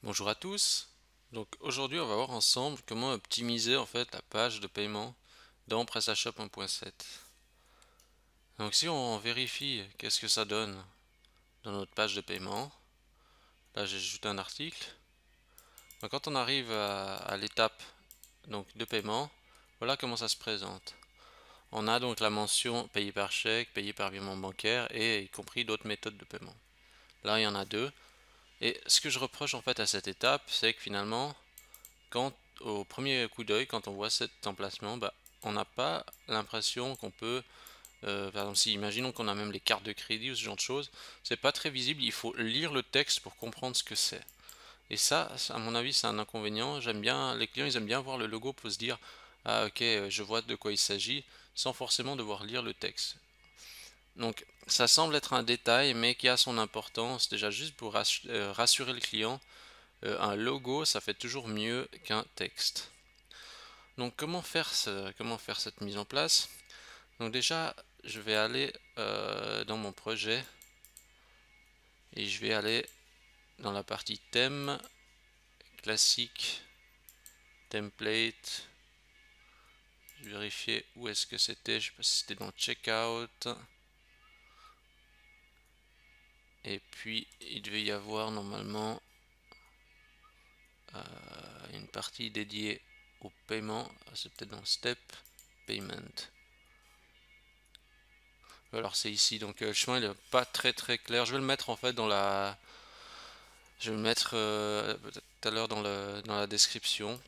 Bonjour à tous. Donc aujourd'hui, on va voir ensemble comment optimiser en fait la page de paiement dans PrestaShop 1.7. Donc si on vérifie qu'est-ce que ça donne dans notre page de paiement, là j'ai ajouté un article. Donc quand on arrive à l'étape de paiement, voilà comment ça se présente. On a donc la mention payé par chèque, payé par virement bancaire et y compris d'autres méthodes de paiement. Là il y en a deux. Et ce que je reproche en fait à cette étape, c'est que finalement quand au premier coup d'œil, quand on voit cet emplacement, on n'a pas l'impression qu'on peut, par exemple, si imaginons qu'on a même les cartes de crédit ou ce genre de choses, c'est pas très visible. Il faut lire le texte pour comprendre ce que c'est. Et ça, à mon avis, c'est un inconvénient. J'aime bien, les clients, ils aiment bien voir le logo pour se dire, ah ok, je vois de quoi il s'agit, sans forcément devoir lire le texte. Donc, ça semble être un détail, mais qui a son importance. Déjà, juste pour rassurer le client, un logo, ça fait toujours mieux qu'un texte. Donc comment faire cette mise en place? Donc déjà, je vais aller dans mon projet et je vais aller dans la partie thème, classique, template. Je vais vérifier où est-ce que c'était. Je sais pas si c'était dans checkout. Et puis il devait y avoir normalement une partie dédiée au paiement. C'est peut-être dans step payment. Alors c'est ici. Donc le chemin il est pas très clair. Je vais le mettre en fait dans la Je vais le mettre peut-être tout à l'heure dans la description.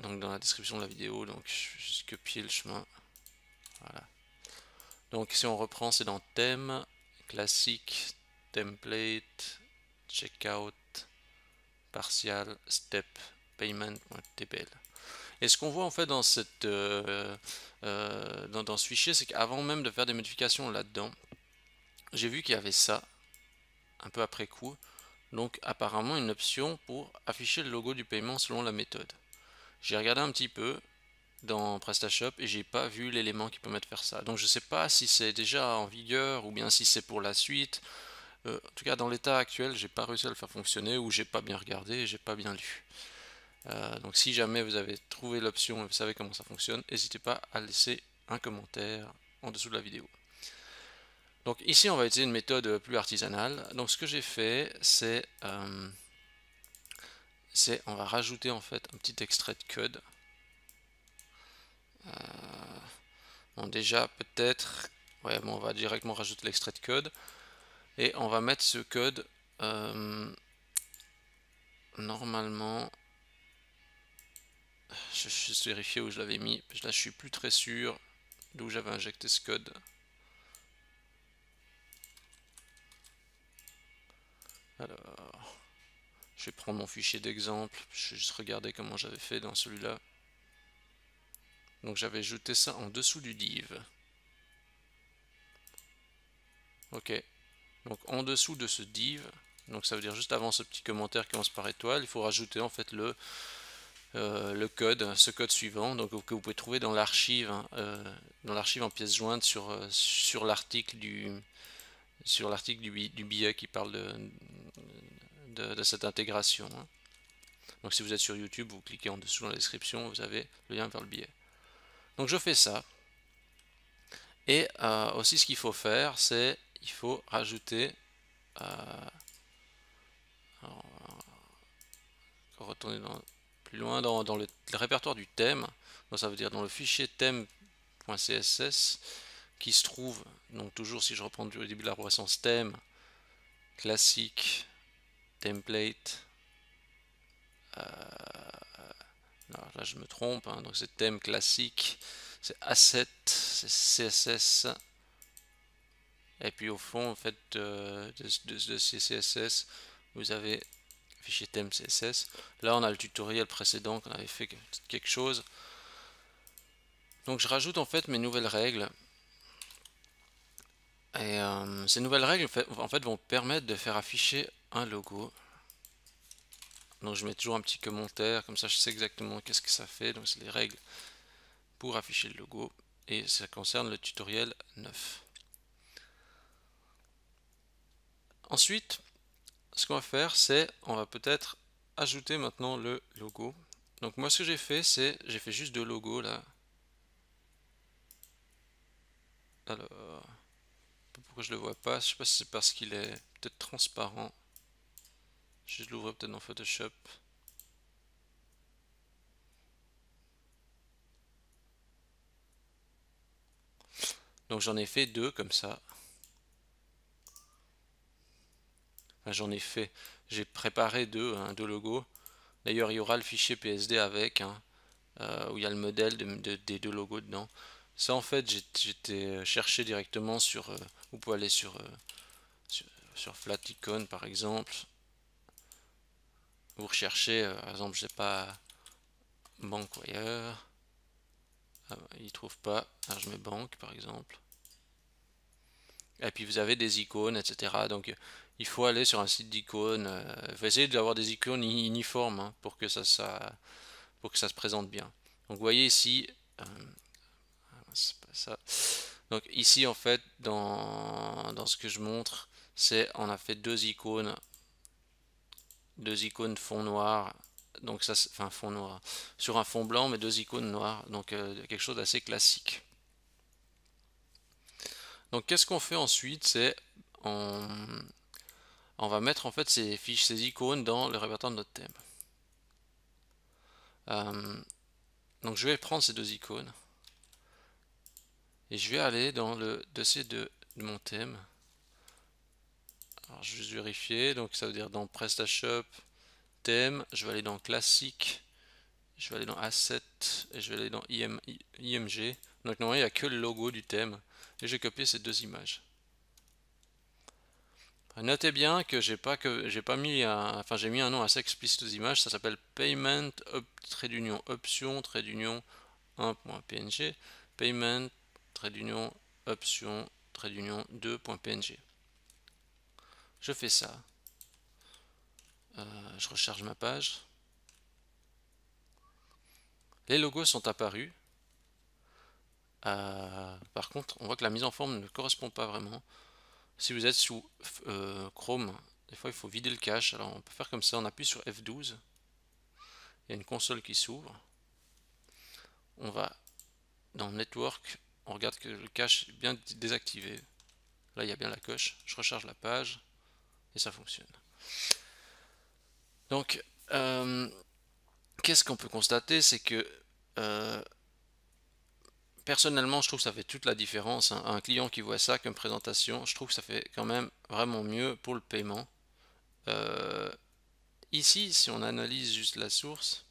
Donc dans la description de la vidéo. Donc je vais juste copier le chemin. Voilà. Donc si on reprend, c'est dans thème, classique, template, checkout, partial, step, payment.tpl. Et ce qu'on voit en fait dans dans ce fichier, c'est qu'avant même de faire des modifications là-dedans, j'ai vu qu'il y avait ça un peu après coup. Donc apparemment une option pour afficher le logo du paiement selon la méthode. J'ai regardé un petit peu dans PrestaShop et j'ai pas vu l'élément qui permet de faire ça. Donc je sais pas si c'est déjà en vigueur ou bien si c'est pour la suite. En tout cas dans l'état actuel, j'ai pas réussi à le faire fonctionner ou j'ai pas bien regardé et j'ai pas bien lu. Donc si jamais vous avez trouvé l'option et vous savez comment ça fonctionne, n'hésitez pas à laisser un commentaire en dessous de la vidéo. Donc ici on va utiliser une méthode plus artisanale. Donc ce que j'ai fait c'est on va rajouter en fait un petit extrait de code. Bon déjà peut-être, ouais bon on va directement rajouter l'extrait de code et on va mettre ce code normalement, je vais juste vérifier où je l'avais mis, là je suis plus très sûr d'où j'avais injecté ce code. Alors je vais prendre mon fichier d'exemple, je vais juste regarder comment j'avais fait dans celui-là. Donc j'avais ajouté ça en dessous du div. Ok, donc en dessous de ce div, donc ça veut dire juste avant ce petit commentaire qui commence par étoile, il faut rajouter en fait le code, ce code suivant, donc que vous pouvez trouver hein, dans l'archive en pièces jointes sur l'article du billet qui parle de cette intégration, hein. Donc si vous êtes sur YouTube, vous cliquez en dessous dans la description, vous avez le lien vers le billet. Donc je fais ça. Et aussi ce qu'il faut faire, c'est il faut rajouter alors, retourner plus loin dans le répertoire du thème. Donc ça veut dire dans le fichier thème.css qui se trouve, donc toujours si je reprends du début de la croissance, thème, classique, template. Alors là je me trompe, hein, donc c'est thème classique, c'est asset, c'est CSS. Et puis au fond, en fait, de CSS, vous avez fichier thème CSS. Là, on a le tutoriel précédent qu'on avait fait quelque chose. Donc, je rajoute en fait mes nouvelles règles. Et ces nouvelles règles, en fait, vont permettre de faire afficher un logo. Donc, je mets toujours un petit commentaire, comme ça, je sais exactement qu'est-ce que ça fait. Donc, c'est les règles pour afficher le logo. Et ça concerne le tutoriel 9. Ensuite, ce qu'on va faire, c'est on va peut-être ajouter maintenant le logo. Donc moi ce que j'ai fait, c'est j'ai fait juste deux logos là. Alors, pourquoi je le vois pas? Je sais pas si c'est parce qu'il est peut-être transparent. Je l'ouvre peut-être dans Photoshop. Donc j'en ai fait deux comme ça. Enfin, j'en ai fait. J'ai préparé deux, hein, deux logos. D'ailleurs, il y aura le fichier PSD avec, hein, où il y a le modèle des deux logos dedans. Ça, en fait, j'étais cherché directement sur. Vous pouvez aller sur, sur Flaticon, par exemple. Vous recherchez, par exemple, je sais pas, Bankwire. Ah, il trouve pas. Alors, je mets banque, par exemple. Et puis vous avez des icônes, etc. Donc il faut aller sur un site d'icônes. Il faut essayer d'avoir des icônes uniformes, hein, pour que ça se présente bien. Donc vous voyez ici, c'est pas ça. Donc ici en fait, dans ce que je montre, c'est on a fait deux icônes fond noir. Donc ça, enfin fond noir, sur un fond blanc, mais deux icônes noires. Donc quelque chose d'assez classique. Donc qu'est-ce qu'on fait ensuite? C'est on, on va mettre en fait ces fiches, ces icônes dans le répertoire de notre thème. Euh, donc je vais prendre ces deux icônes et je vais aller dans le dossier de mon thème. Alors je vais juste vérifier, donc ça veut dire dans PrestaShop, thème, je vais aller dans classique, je vais aller dans asset et je vais aller dans IMG. Donc normalement il n'y a que le logo du thème et j'ai copié ces deux images. Notez bien que j'ai pas mis enfin j'ai mis un nom assez explicite aux images, ça s'appelle payment trait d'union option trait d'union 1.png, payment trait d'union option trait d'union 2.png. Je fais ça. Je recharge ma page. Les logos sont apparus. Par contre, on voit que la mise en forme ne correspond pas vraiment. Si vous êtes sous Chrome, des fois il faut vider le cache. Alors on peut faire comme ça, on appuie sur F12. Il y a une console qui s'ouvre. On va dans Network, on regarde que le cache est bien désactivé. Là il y a bien la coche. Je recharge la page et ça fonctionne. Donc, qu'est-ce qu'on peut constater? C'est que euh, personnellement, je trouve que ça fait toute la différence, hein. Un client qui voit ça comme présentation, je trouve que ça fait quand même vraiment mieux pour le paiement. Euh, Ici, si on analyse juste la source,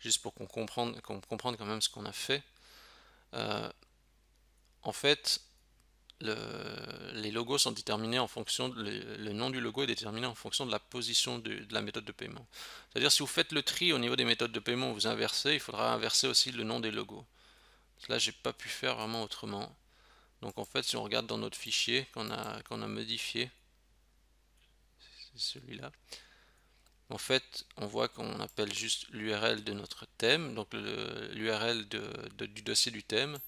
juste pour qu'on comprenne quand même ce qu'on a fait, euh, en fait, les logos sont déterminés en fonction, le nom du logo est déterminé en fonction de la position de la méthode de paiement. C'est-à-dire si vous faites le tri au niveau des méthodes de paiement, vous inversez, il faudra inverser aussi le nom des logos. Là, j'ai pas pu faire vraiment autrement. Donc en fait, si on regarde dans notre fichier qu'on a modifié, c'est celui-là. En fait, on voit qu'on appelle juste l'URL de notre thème, donc l'URL du dossier du thème.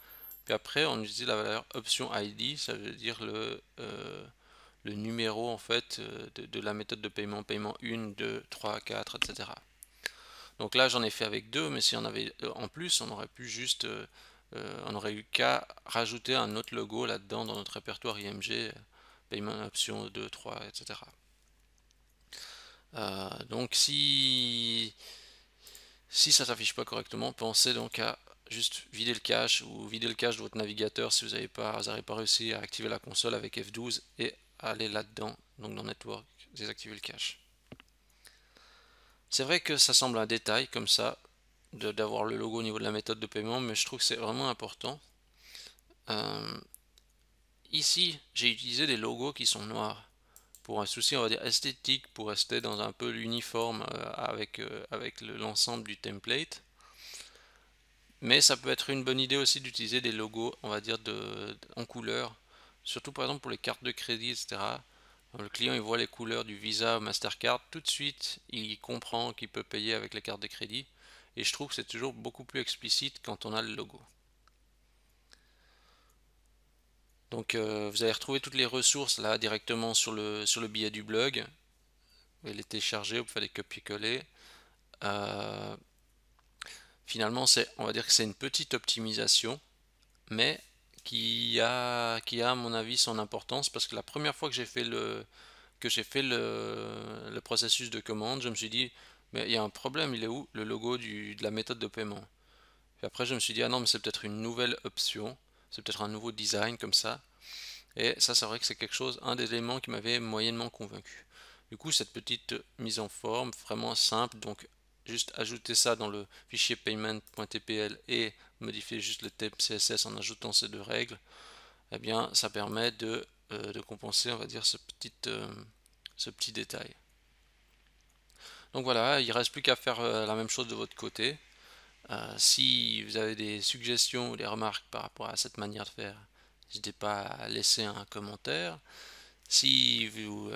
Puis après, on utilise la valeur option ID, ça veut dire le numéro en fait de la méthode de paiement, paiement 1, 2, 3, 4, etc. Donc là, j'en ai fait avec deux, mais si on avait en plus, on aurait pu juste, on aurait eu qu'à rajouter un autre logo là-dedans dans notre répertoire IMG, paiement option 2, 3, etc. Donc si ça s'affiche pas correctement, pensez donc à juste vider le cache ou vider le cache de votre navigateur si vous n'avez pas réussi à activer la console avec F12 et aller là-dedans, donc dans Network, désactiver le cache. C'est vrai que ça semble un détail comme ça, d'avoir le logo au niveau de la méthode de paiement, mais je trouve que c'est vraiment important. Euh, Ici, j'ai utilisé des logos qui sont noirs pour un souci, on va dire, esthétique, pour rester dans un peu l'uniforme avec l'ensemble du template. Mais ça peut être une bonne idée aussi d'utiliser des logos, on va dire, en couleur, surtout par exemple pour les cartes de crédit, etc. Le client il voit les couleurs du Visa Mastercard, tout de suite il comprend qu'il peut payer avec les cartes de crédit. Et je trouve que c'est toujours beaucoup plus explicite quand on a le logo. Donc vous allez retrouver toutes les ressources là directement sur le billet du blog. pouvez les télécharger, vous pouvez les copier-coller. Euh, Finalement, on va dire que c'est une petite optimisation, mais qui a à mon avis son importance parce que la première fois que j'ai fait le processus de commande, je me suis dit, mais il y a un problème, il est où le logo de la méthode de paiement? Puis après, je me suis dit, ah non, mais c'est peut-être une nouvelle option, c'est peut-être un nouveau design comme ça. Et ça, c'est vrai que c'est quelque chose, un des éléments qui m'avait moyennement convaincu. Du coup, cette petite mise en forme, vraiment simple, donc juste ajouter ça dans le fichier payment.tpl et modifier juste le thème CSS en ajoutant ces deux règles, eh bien, ça permet de compenser, on va dire, ce petit détail. Donc voilà, il ne reste plus qu'à faire la même chose de votre côté. Si vous avez des suggestions ou des remarques par rapport à cette manière de faire, n'hésitez pas à laisser un commentaire. Si vous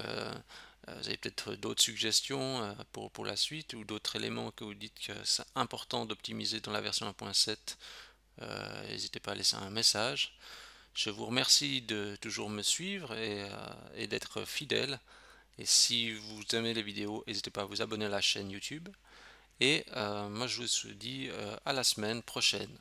avez peut-être d'autres suggestions pour la suite ou d'autres éléments que vous dites que c'est important d'optimiser dans la version 1.7, n'hésitez pas à laisser un message. Je vous remercie de toujours me suivre et d'être fidèle. Et si vous aimez les vidéos, n'hésitez pas à vous abonner à la chaîne YouTube. Et moi, je vous dis à la semaine prochaine.